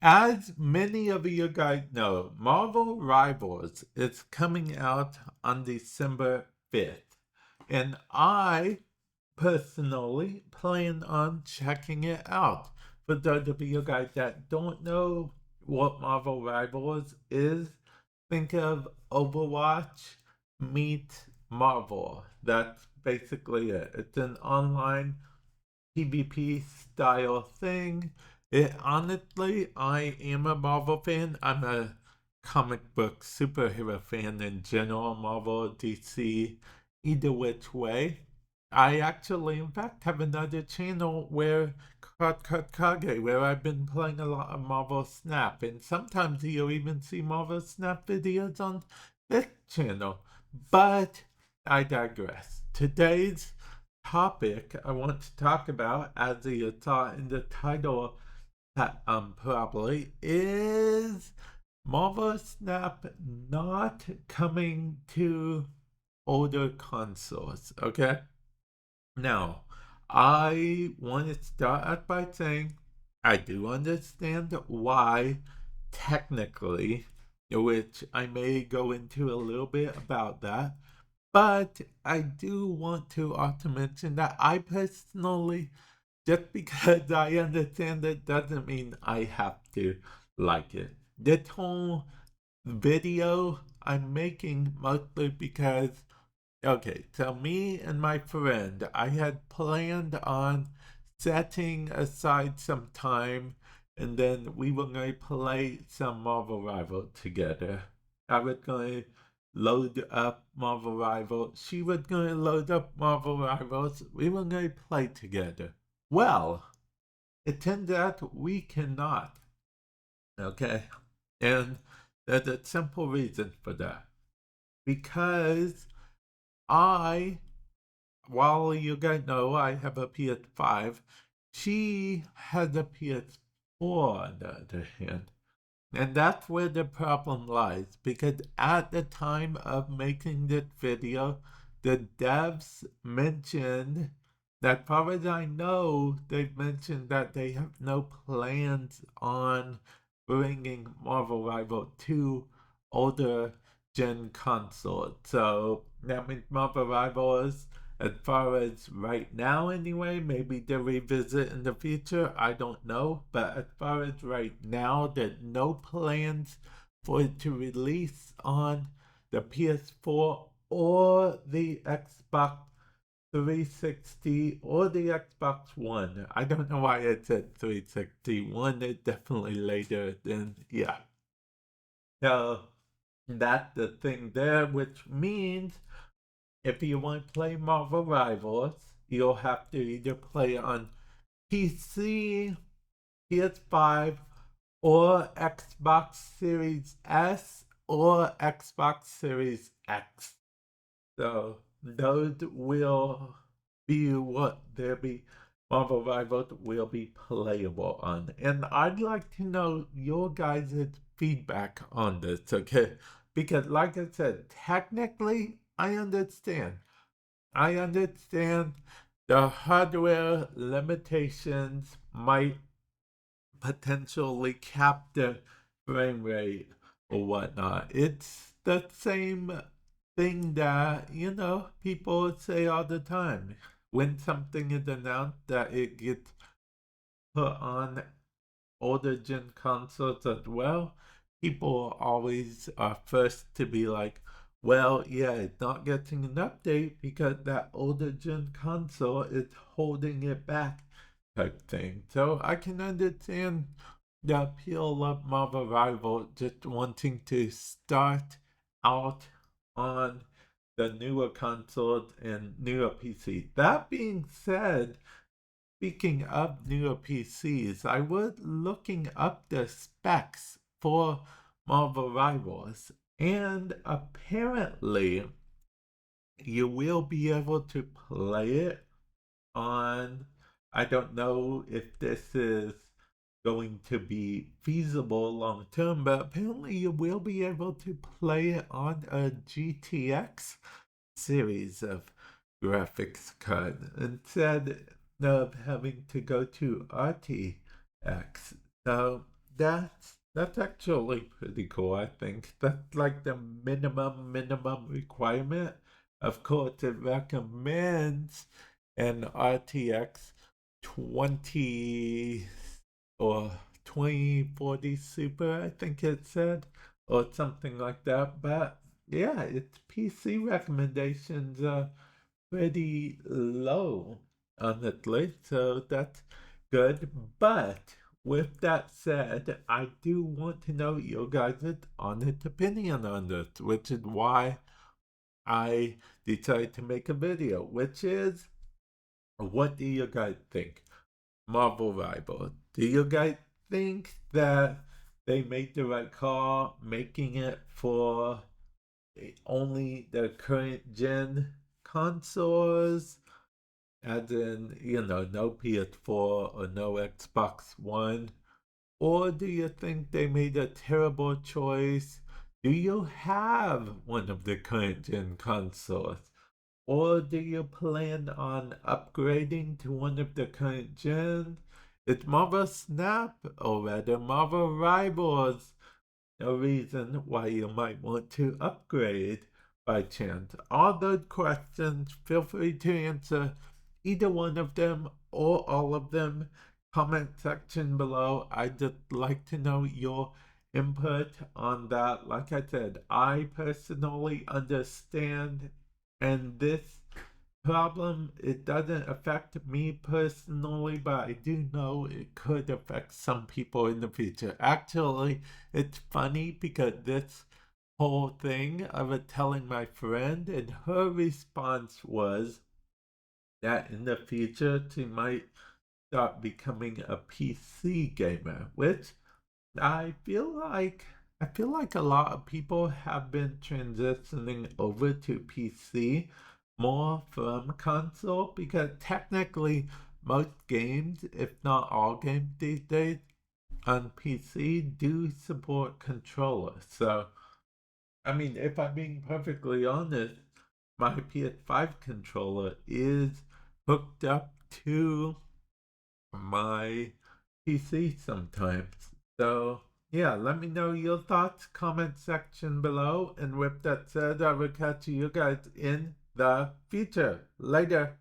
As many of you guys know, Marvel Rivals is coming out on December 5th. And I personally plan on checking it out. For those of you guys that don't know what Marvel Rivals is, think of Overwatch meet Marvel. That's basically it. It's an online PvP style thing. Honestly, I am a Marvel fan. I'm a comic book superhero fan in general, Marvel, DC, either which way. I actually, in fact, have another channel where Kage, where I've been playing a lot of Marvel Snap, and sometimes you'll even see Marvel Snap videos on this channel. But I digress. Today's topic I want to talk about, as you saw in the title, probably is Marvel Snap not coming to older consoles. Okay, now I want to start out by saying I do understand why, technically, which I may go into a little bit about that. But I do want to also mention that I personally, just because I understand it, doesn't mean I have to like it. This whole video I'm making mostly because, okay, so me and my friend, I had planned on setting aside some time and then we were going to play some Marvel Rival together. I was going to load up Marvel Rival. She was going to load up Marvel Rivals. We were going to play together. Well, it turns out we cannot. Okay? And there's a simple reason for that. Because I, while you guys know I have a PS5, she has a PS4 on the other hand. And that's where the problem lies, because at the time of making this video, the devs mentioned that, as far as I know, they've mentioned that they have no plans on bringing Marvel Rival to older gen consoles. So that means Marvel Rival is, as far as right now anyway, maybe they'll revisit in the future, I don't know. But as far as right now, there's no plans for it to release on the PS4 or the Xbox 360 or the Xbox One. I don't know why it said 360. One is definitely later than, yeah. So that's the thing there, which means if you want to play Marvel Rivals, you'll have to either play on PC, PS5, or Xbox Series S or Xbox Series X. So those will be what they'll be. Marvel Rivals will be playable on. And I'd like to know your guys' feedback on this, okay? Because, like I said, technically, I understand. I understand the hardware limitations might potentially cap the frame rate or whatnot. It's the same thing that, people say all the time. When something is announced that it gets put on older gen consoles as well, people always are first to be like, well, yeah, it's not getting an update because that older gen console is holding it back, type thing. So I can understand the appeal of Marvel Rival just wanting to start out on the newer consoles and newer PC. That being said, speaking of newer PCs, I was looking up the specs for Marvel Rivals, and apparently you will be able to play it on, I don't know if this is going to be feasible long term, but apparently you will be able to play it on a GTX series of graphics card instead of having to go to RTX. So that's actually pretty cool, I think. That's like the minimum requirement. Of course, it recommends an RTX 20 or 2040 Super, I think it said, or something like that. But yeah, its PC recommendations are pretty low, honestly, so that's good. But with that said, I do want to know your guys' honest opinion on this, which is why I decided to make a video, which is what do you guys think? Marvel Rival. Do you guys think that they made the right call making it for only the current gen consoles? As in, no PS4 or no Xbox One? Or do you think they made a terrible choice? Do you have one of the current gen consoles? Or do you plan on upgrading to one of the current gen? Is Marvel Snap, or rather Marvel Rivals, a reason why you might want to upgrade by chance? All those questions, feel free to answer either one of them or all of them. Comment section below. I'd just like to know your input on that. Like I said, I personally understand, and this problem, it doesn't affect me personally, but I do know it could affect some people in the future. Actually, it's funny because this whole thing of it telling my friend, and her response was that in the future she might start becoming a PC gamer, which I feel like a lot of people have been transitioning over to PC more from console, because technically most games, if not all games these days on PC, do support controllers. So I mean, if I'm being perfectly honest, my PS5 controller is hooked up to my PC sometimes. So, yeah, let me know your thoughts, comment section below. And with that said, I will catch you guys in the future. Later.